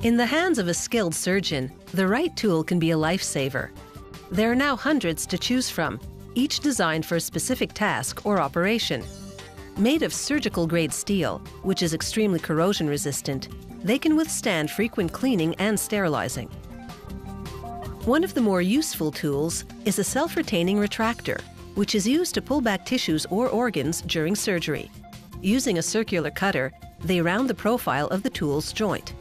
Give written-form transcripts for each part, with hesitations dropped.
In the hands of a skilled surgeon, the right tool can be a lifesaver. There are now hundreds to choose from, each designed for a specific task or operation. Made of surgical-grade steel, which is extremely corrosion-resistant, they can withstand frequent cleaning and sterilizing. One of the more useful tools is a self-retaining retractor, which is used to pull back tissues or organs during surgery. Using a circular cutter, they round the profile of the tool's joint.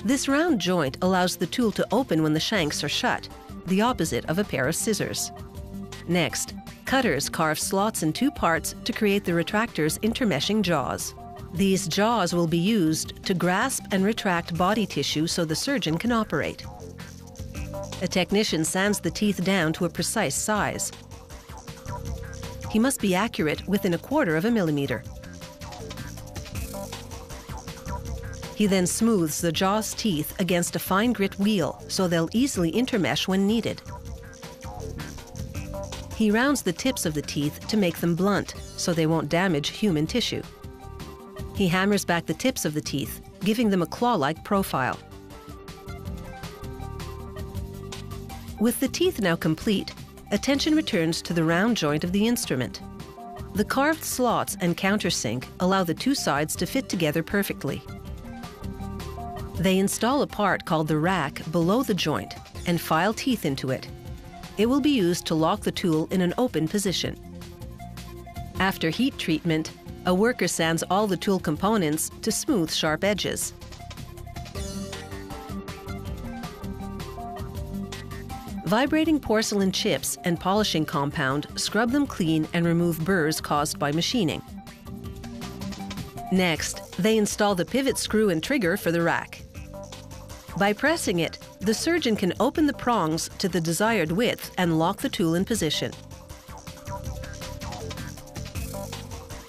This round joint allows the tool to open when the shanks are shut, the opposite of a pair of scissors. Next, cutters carve slots in two parts to create the retractor's intermeshing jaws. These jaws will be used to grasp and retract body tissue so the surgeon can operate. A technician sands the teeth down to a precise size. He must be accurate within 1/4 millimeter. He then smooths the jaw's teeth against a fine grit wheel so they'll easily intermesh when needed. He rounds the tips of the teeth to make them blunt so they won't damage human tissue. He hammers back the tips of the teeth, giving them a claw-like profile. With the teeth now complete, attention returns to the round joint of the instrument. The carved slots and countersink allow the two sides to fit together perfectly. They install a part called the rack below the joint and file teeth into it. It will be used to lock the tool in an open position. After heat treatment, a worker sands all the tool components to smooth sharp edges. Vibrating porcelain chips and polishing compound scrub them clean and remove burrs caused by machining. Next, they install the pivot screw and trigger for the rack. By pressing it, the surgeon can open the prongs to the desired width and lock the tool in position.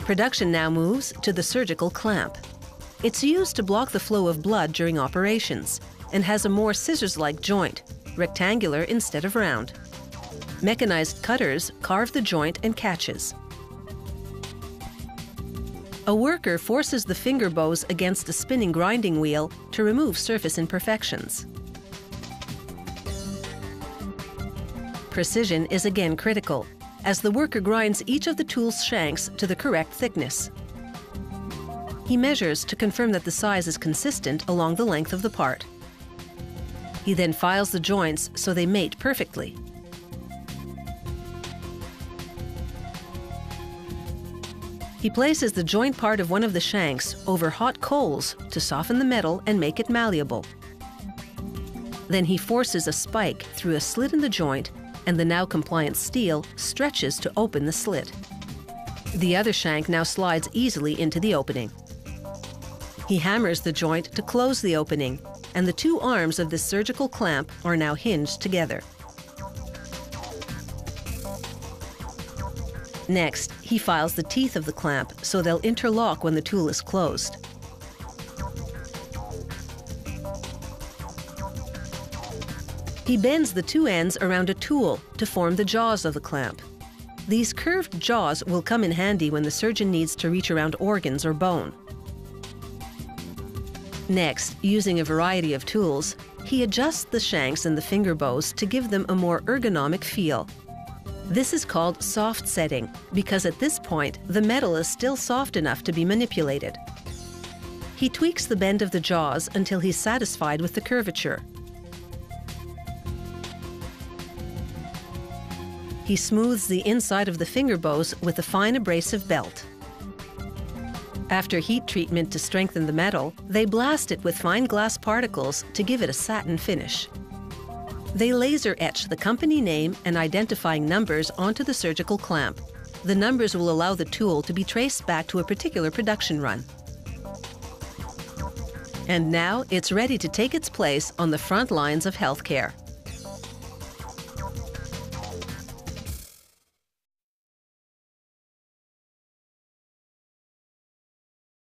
Production now moves to the surgical clamp. It's used to block the flow of blood during operations and has a more scissors-like joint, rectangular instead of round. Mechanized cutters carve the joint and catches. A worker forces the finger bows against a spinning grinding wheel to remove surface imperfections. Precision is again critical, as the worker grinds each of the tool's shanks to the correct thickness. He measures to confirm that the size is consistent along the length of the part. He then files the joints so they mate perfectly. He places the joint part of one of the shanks over hot coals to soften the metal and make it malleable. Then he forces a spike through a slit in the joint, and the now compliant steel stretches to open the slit. The other shank now slides easily into the opening. He hammers the joint to close the opening, and the two arms of this surgical clamp are now hinged together. Next, he files the teeth of the clamp so they'll interlock when the tool is closed. He bends the two ends around a tool to form the jaws of the clamp. These curved jaws will come in handy when the surgeon needs to reach around organs or bone. Next, using a variety of tools, he adjusts the shanks and the finger bows to give them a more ergonomic feel. This is called soft setting because at this point, the metal is still soft enough to be manipulated. He tweaks the bend of the jaws until he's satisfied with the curvature. He smooths the inside of the finger bows with a fine abrasive belt. After heat treatment to strengthen the metal, they blast it with fine glass particles to give it a satin finish. They laser etch the company name and identifying numbers onto the surgical clamp. The numbers will allow the tool to be traced back to a particular production run. And now it's ready to take its place on the front lines of healthcare.